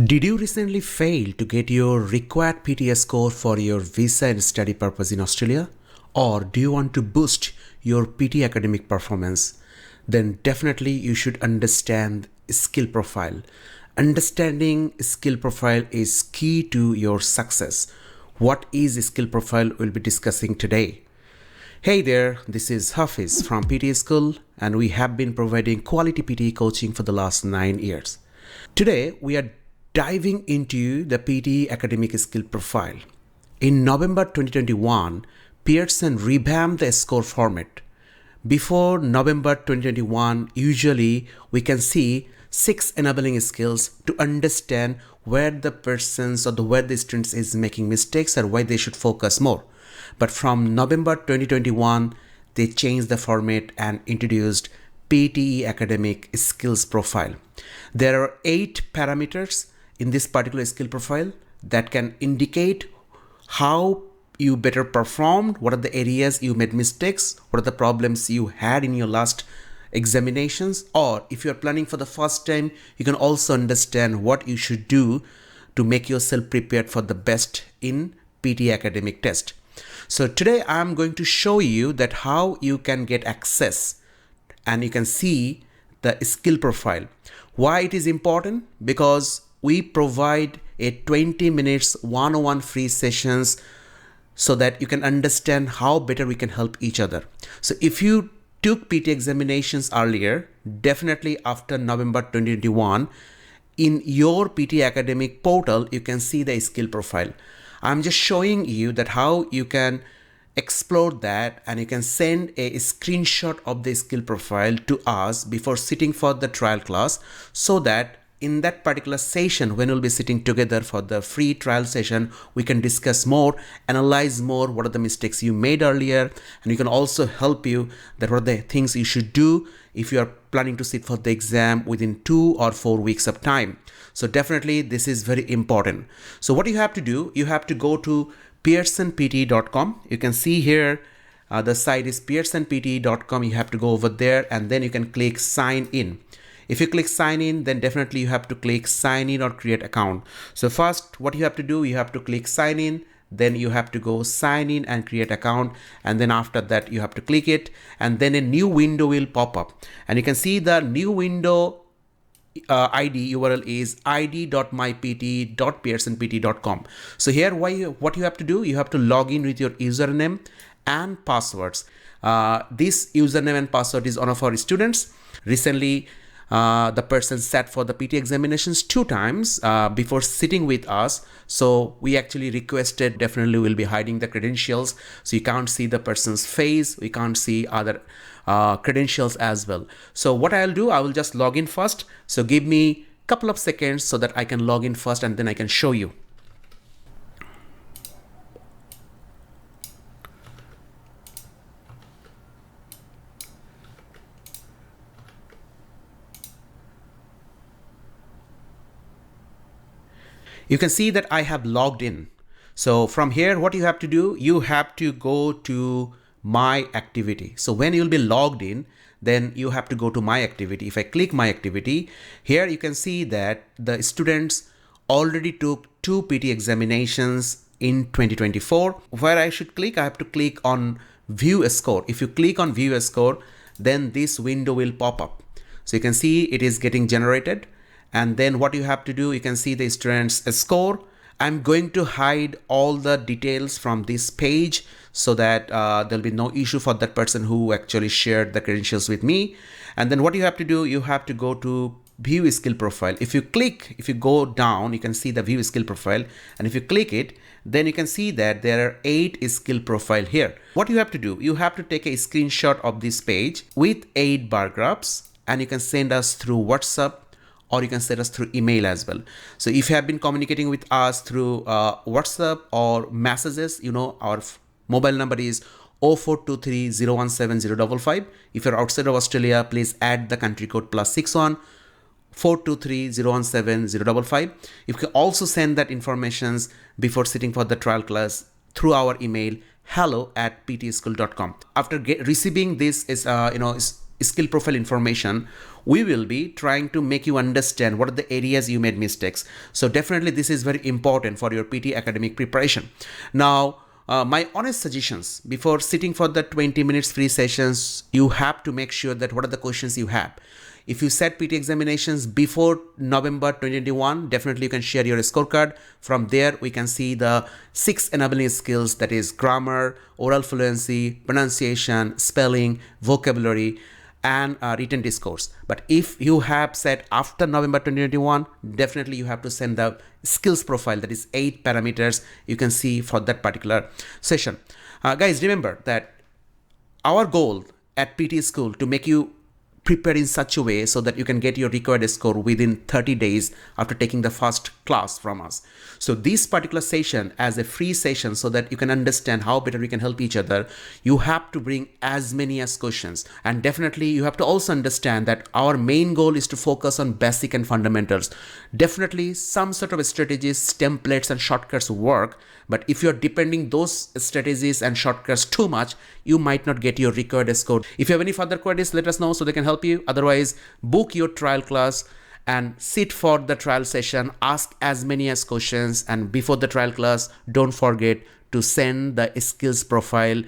Did you recently fail to get your required PTE score for your visa and study purpose in Australia? Or do you want to boost your PTE academic performance? Then definitely you should understand skill profile. Understanding skill profile is key to your success. What is skill profile we'll be discussing today. Hey there, this is Hafiz from PTE School and we have been providing quality PTE coaching for the last 9 years. Today we are diving into the PTE academic skill profile. In November 2021, Pearson revamped the score format. Before November 2021, usually we can see 6 enabling skills to understand where the persons or where the students is making mistakes or why they should focus more. But from November 2021, they changed the format and introduced PTE academic skills profile. There are 8 parameters in this particular skill profile that can indicate how you better performed, what are the areas you made mistakes, what are the problems you had in your last examinations, or if you're planning for the first time, you can also understand what you should do to make yourself prepared for the best in PTE academic test. So today I'm going to show you that how you can get access and you can see the skill profile. Why it is important? Because we provide a 20 minutes one-on-one free sessions so that you can understand how better we can help each other. So if you took PT examinations earlier, definitely after November 2021, in your PT academic portal, you can see the skill profile. I'm just showing you that how you can explore that and you can send a screenshot of the skill profile to us before sitting for the trial class, so that in that particular session when we'll be sitting together for the free trial session, we can discuss more, analyze more what are the mistakes you made earlier, and we can also help you that what are the things you should do if you are planning to sit for the exam within 2 or 4 weeks of time. So definitely this is very important. So what you have to do, you have to go to pearsonpte.com. You can see here the site is pearsonpte.com. You have to go over there and then you can click sign in. If you click sign in, then definitely you have to click sign in or create account. So first what you have to do, you have to click sign in, then you have to go sign in and create account, and then after that you have to click it, and then a new window will pop up and you can see the new window ID URL is id.mypt.pearsonpt.com. So here what you have to do, you have to log in with your username and passwords. This username and password is one of our students. Recently the person sat for the PT examinations 2 times before sitting with us. So we actually requested, definitely we'll be hiding the credentials. So you can't see the person's face. We can't see other credentials as well. So what I'll do, I will just log in first. So give me a couple of seconds so that I can log in first and then I can show you. You can see that I have logged in. So from here, what you have to do, you have to go to my activity. So when you'll be logged in, then you have to go to my activity. If I click my activity, here you can see that the students already took 2 PT examinations in 2024. Where I should click, I have to click on view a score. If you click on view a score, then this window will pop up. So you can see it is getting generated. And then what you have to do, you can see the students' score. I'm going to hide all the details from this page so that there'll be no issue for that person who actually shared the credentials with me. And then what you have to do, you have to go to view skill profile. If you go down, you can see the view skill profile. And if you click it, then you can see that there are 8 skill profile here. What you have to do, you have to take a screenshot of this page with 8 bar graphs and you can send us through WhatsApp, or you can send us through email as well. So if you have been communicating with us through WhatsApp or messages, you know, our mobile number is 0423017055. If you're outside of Australia, please add the country code +61 423017055. You can also send that information before sitting for the trial class through our email hello@ptschool.com. After receiving this skill profile information, we will be trying to make you understand what are the areas you made mistakes. So definitely this is very important for your PTE academic preparation. Now, my honest suggestions before sitting for the 20 minutes free sessions, you have to make sure that what are the questions you have. If you set PT examinations before November 2021, definitely you can share your scorecard. From there, we can see the 6 enabling skills, that is grammar, oral fluency, pronunciation, spelling, vocabulary, and written discourse. But if you have set after November 2021, definitely you have to send the skills profile, that is 8 parameters you can see for that particular session. Guys, remember that our goal at PT School to make you prepare in such a way so that you can get your required score within 30 days after taking the first class from us. So this particular session as a free session, so that you can understand how better we can help each other, you have to bring as many as questions. And definitely you have to also understand that our main goal is to focus on basic and fundamentals. Definitely some sort of strategies, templates and shortcuts work, but if you're depending those strategies and shortcuts too much, you might not get your required score. If you have any further queries, let us know so they can help you. Otherwise, book your trial class and sit for the trial session, ask as many as questions, and before the trial class, don't forget to send the skills profile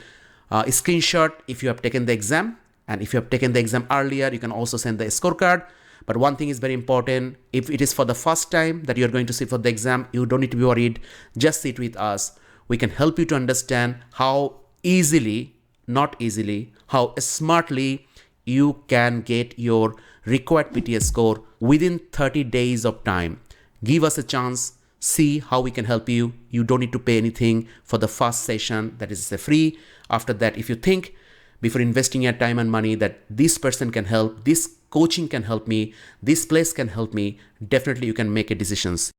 screenshot if you have taken the exam. And if you have taken the exam earlier, you can also send the scorecard. But one thing is very important: if it is for the first time that you're going to sit for the exam, you don't need to be worried. Just sit with us. We can help you to understand how easily, not easily, how smartly you can get your required PTE score within 30 days of time. Give us a chance, see how we can help you. You don't need to pay anything for the first session, that is free. After that, if you think before investing your time and money that this person can help, this coaching can help me, this place can help me, definitely you can make a decisions.